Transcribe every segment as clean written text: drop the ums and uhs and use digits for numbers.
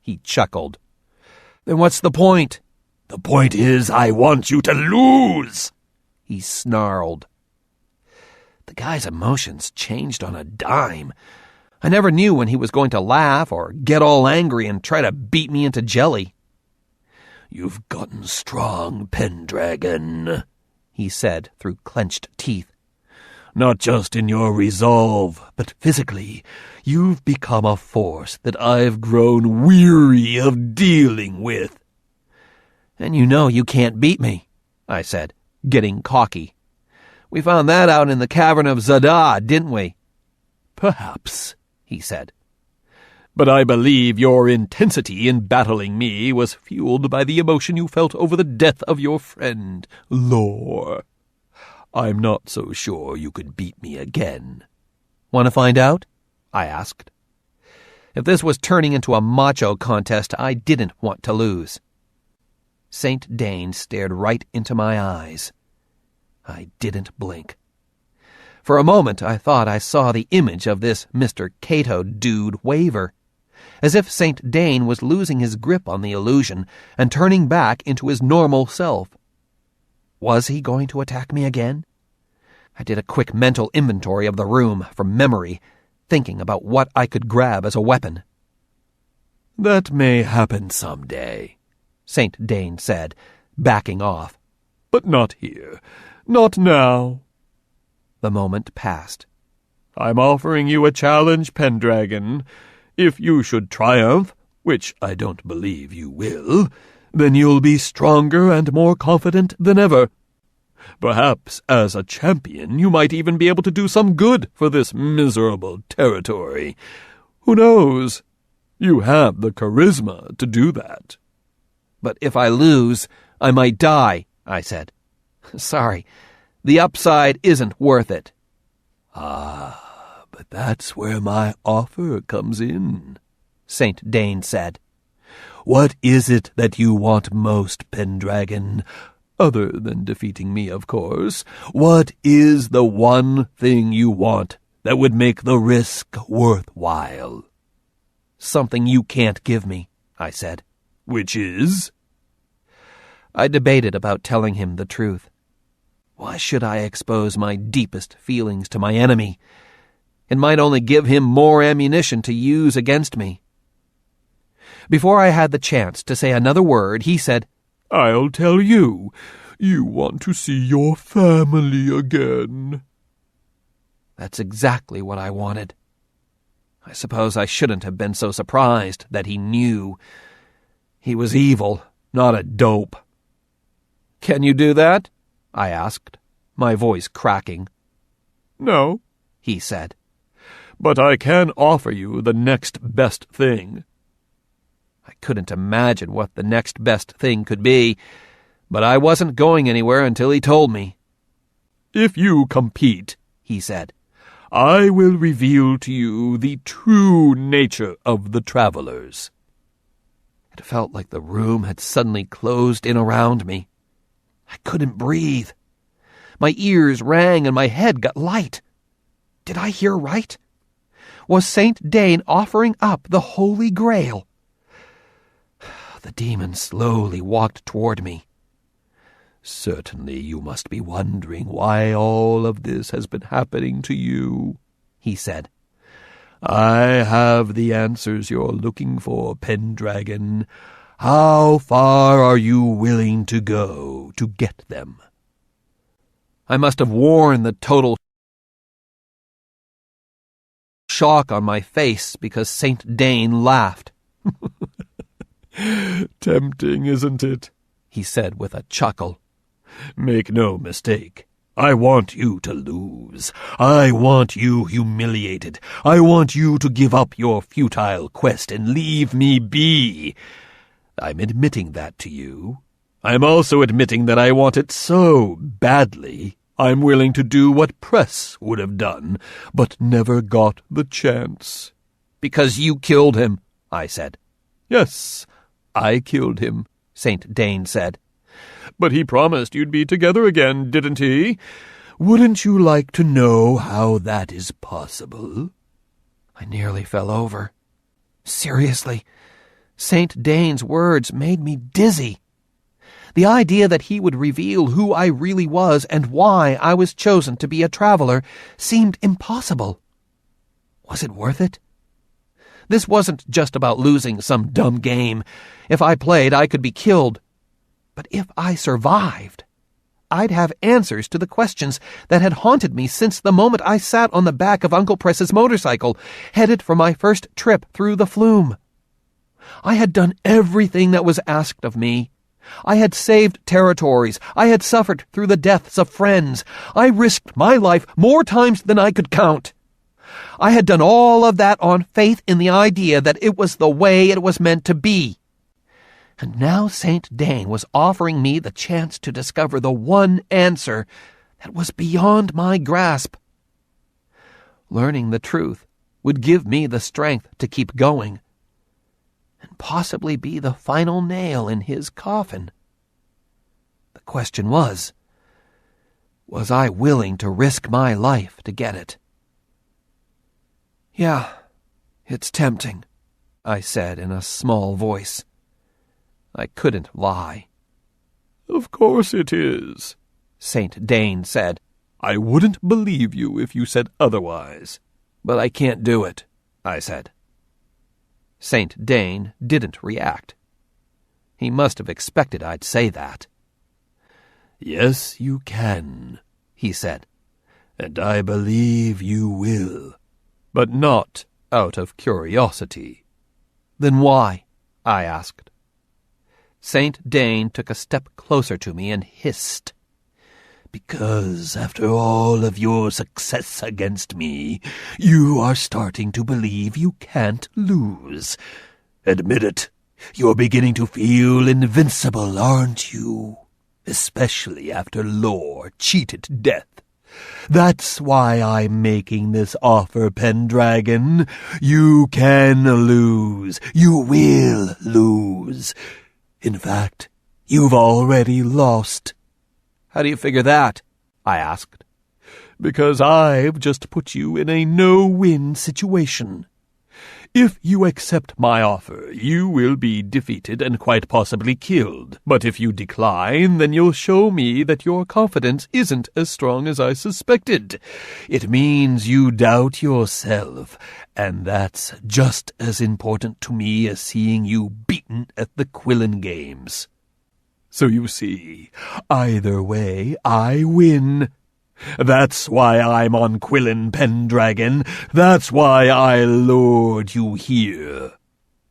he chuckled. "Then what's the point?" "The point is, I want you to lose," he snarled. The guy's emotions changed on a dime. I never knew when he was going to laugh or get all angry and try to beat me into jelly. "You've gotten strong, Pendragon," he said through clenched teeth. "Not just in your resolve, but physically. You've become a force that I've grown weary of dealing with." "And you know you can't beat me," I said, getting cocky. "We found that out in the cavern of Zada, didn't we?" "Perhaps," he said. "But I believe your intensity in battling me was fueled by the emotion you felt over the death of your friend, Lore. I'm not so sure you could beat me again." "Want to find out?" I asked. If this was turning into a macho contest, I didn't want to lose. Saint Dane stared right into my eyes. I didn't blink. For a moment, I thought I saw the image of this Mr. Cato dude waver, as if Saint Dane was losing his grip on the illusion and turning back into his normal self. Was he going to attack me again? I did a quick mental inventory of the room from memory, thinking about what I could grab as a weapon. "That may happen someday," Saint Dane said, backing off. "But not here. Not now." The moment passed. "I'm offering you a challenge, Pendragon. If you should triumph, which I don't believe you will, then you'll be stronger and more confident than ever. Perhaps as a champion you might even be able to do some good for this miserable territory. Who knows? You have the charisma to do that." "But if I lose, I might die," I said. "Sorry, the upside isn't worth it." "Ah, but that's where my offer comes in," Saint Dane said. "What is it that you want most, Pendragon? Other than defeating me, of course. What is the one thing you want that would make the risk worthwhile?" "Something you can't give me," I said. "Which is?" I debated about telling him the truth. Why should I expose my deepest feelings to my enemy? It might only give him more ammunition to use against me. Before I had the chance to say another word, he said, "I'll tell you. You want to see your family again." That's exactly what I wanted. I suppose I shouldn't have been so surprised that he knew. He was evil, not a dope. "Can you do that?" I asked, my voice cracking. "No," he said. "But I can offer you the next best thing." I couldn't imagine what the next best thing could be, but I wasn't going anywhere until he told me. "If you compete," he said, "I will reveal to you the true nature of the travelers." It felt like the room had suddenly closed in around me. I couldn't breathe. My ears rang and my head got light. Did I hear right? Was Saint Dane offering up the Holy Grail? The demon slowly walked toward me. "Certainly you must be wondering why all of this has been happening to you," he said. "I have the answers you're looking for, Pendragon. How far are you willing to go to get them?" I must have worn the total shock on my face because Saint Dane laughed. "Tempting, isn't it?" he said with a chuckle. "Make no mistake. I want you to lose. I want you humiliated. I want you to give up your futile quest and leave me be. I'm admitting that to you. I'm also admitting that I want it so badly, I'm willing to do what Press would have done, but never got the chance." "Because you killed him," I said. "Yes, I killed him," Saint Dane said. "But he promised you'd be together again, didn't he? Wouldn't you like to know how that is possible?" I nearly fell over. Seriously? Saint Dane's words made me dizzy. The idea that he would reveal who I really was and why I was chosen to be a traveler seemed impossible. Was it worth it? This wasn't just about losing some dumb game. If I played, I could be killed. But if I survived, I'd have answers to the questions that had haunted me since the moment I sat on the back of Uncle Press's motorcycle, headed for my first trip through the flume. I had done everything that was asked of me. I had saved territories. I had suffered through the deaths of friends. I risked my life more times than I could count. I had done all of that on faith in the idea that it was the way it was meant to be. And now Saint Dane was offering me the chance to discover the one answer that was beyond my grasp. Learning the truth would give me the strength to keep going, and possibly be the final nail in his coffin. The question was I willing to risk my life to get it? "Yeah, it's tempting," I said in a small voice. I couldn't lie. "Of course it is," Saint Dane said. "I wouldn't believe you if you said otherwise." "But I can't do it," I said. Saint Dane didn't react. He must have expected I'd say that. "Yes, you can," he said, "and I believe you will. But not out of curiosity." "Then why?" I asked. Saint Dane took a step closer to me and hissed. "Because after all of your success against me, you are starting to believe you can't lose. Admit it, you're beginning to feel invincible, aren't you? Especially after Lore cheated death. That's why I'm making this offer, Pendragon. You can lose. You will lose. In fact, you've already lost." "How do you figure that?" I asked. "Because I've just put you in a no-win situation. If you accept my offer, you will be defeated and quite possibly killed. But if you decline, then you'll show me that your confidence isn't as strong as I suspected. It means you doubt yourself, and that's just as important to me as seeing you beaten at the Quillen Games. So you see, either way, I win. That's why I'm on Quillen, Pendragon. That's why I lured you here.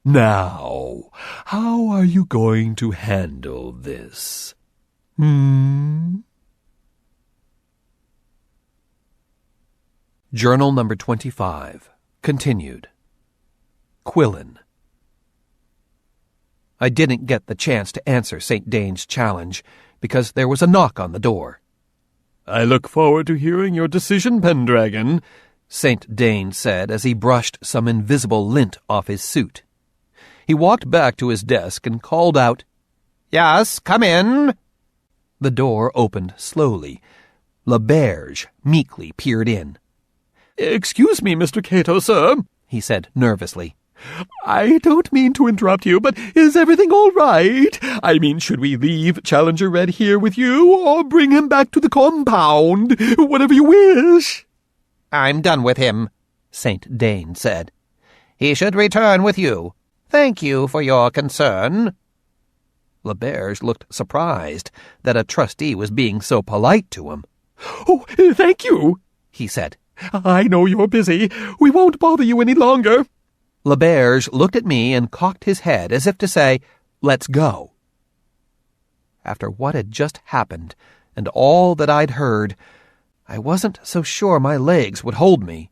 Now, how are you going to handle this? Journal number 25. Continued. Quillen. I didn't get the chance to answer Saint Dane's challenge because there was a knock on the door. "I look forward to hearing your decision, Pendragon," Saint Dane said as he brushed some invisible lint off his suit. He walked back to his desk and called out, "Yes, come in." The door opened slowly. LaBerge meekly peered in. "Excuse me, Mr. Cato, sir," he said nervously. "I don't mean to interrupt you, but is everything all right? I mean, should we leave Challenger Red here with you, or bring him back to the compound? Whatever you wish." "I'm done with him," Saint Dane said. "He should return with you. Thank you for your concern." LaBerge looked surprised that a trustee was being so polite to him. "Oh, thank you," he said. "I know you're busy. We won't bother you any longer." LaBerge looked at me and cocked his head as if to say, "Let's go." After what had just happened and all that I'd heard, I wasn't so sure my legs would hold me.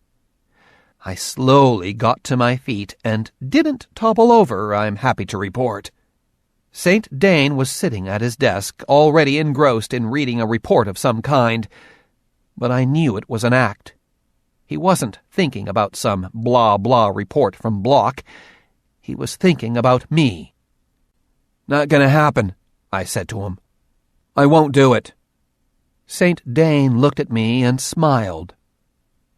I slowly got to my feet and didn't topple over, I'm happy to report. Saint Dane was sitting at his desk, already engrossed in reading a report of some kind, but I knew it was an act. He wasn't thinking about some blah-blah report from Block. He was thinking about me. "Not gonna happen," I said to him. "I won't do it." Saint Dane looked at me and smiled.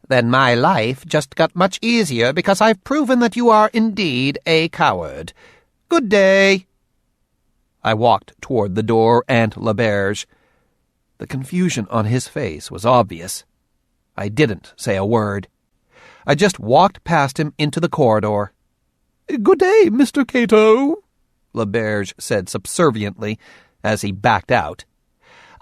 "Then my life just got much easier because I've proven that you are indeed a coward. Good day." I walked toward the door and Laberge. The confusion on his face was obvious. I didn't say a word. I just walked past him into the corridor. "Good day, Mr. Cato," Laberge said subserviently as he backed out.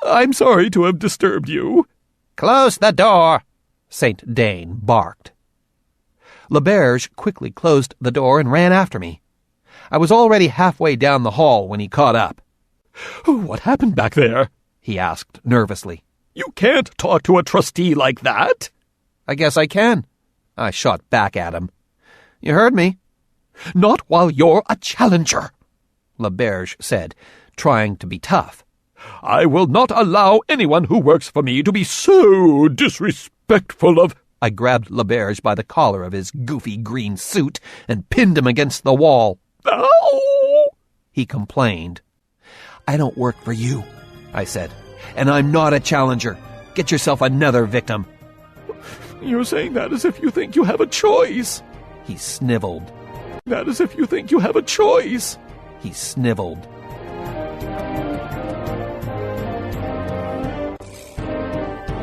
"I'm sorry to have disturbed you." "Close the door," Saint Dane barked. Laberge quickly closed the door and ran after me. I was already halfway down the hall when he caught up. "What happened back there?" he asked nervously. "You can't talk to a trustee like that." "I guess I can," I shot back at him. "You heard me." "Not while you're a challenger," Laberge said, trying to be tough. "I will not allow anyone who works for me to be so disrespectful of—" I grabbed Laberge by the collar of his goofy green suit and pinned him against the wall. "Ow!" he complained. "I don't work for you," I said, "and I'm not a challenger. Get yourself another victim." "You're saying that as if you think you have a choice." He sniveled. "That as if you think you have a choice." He sniveled.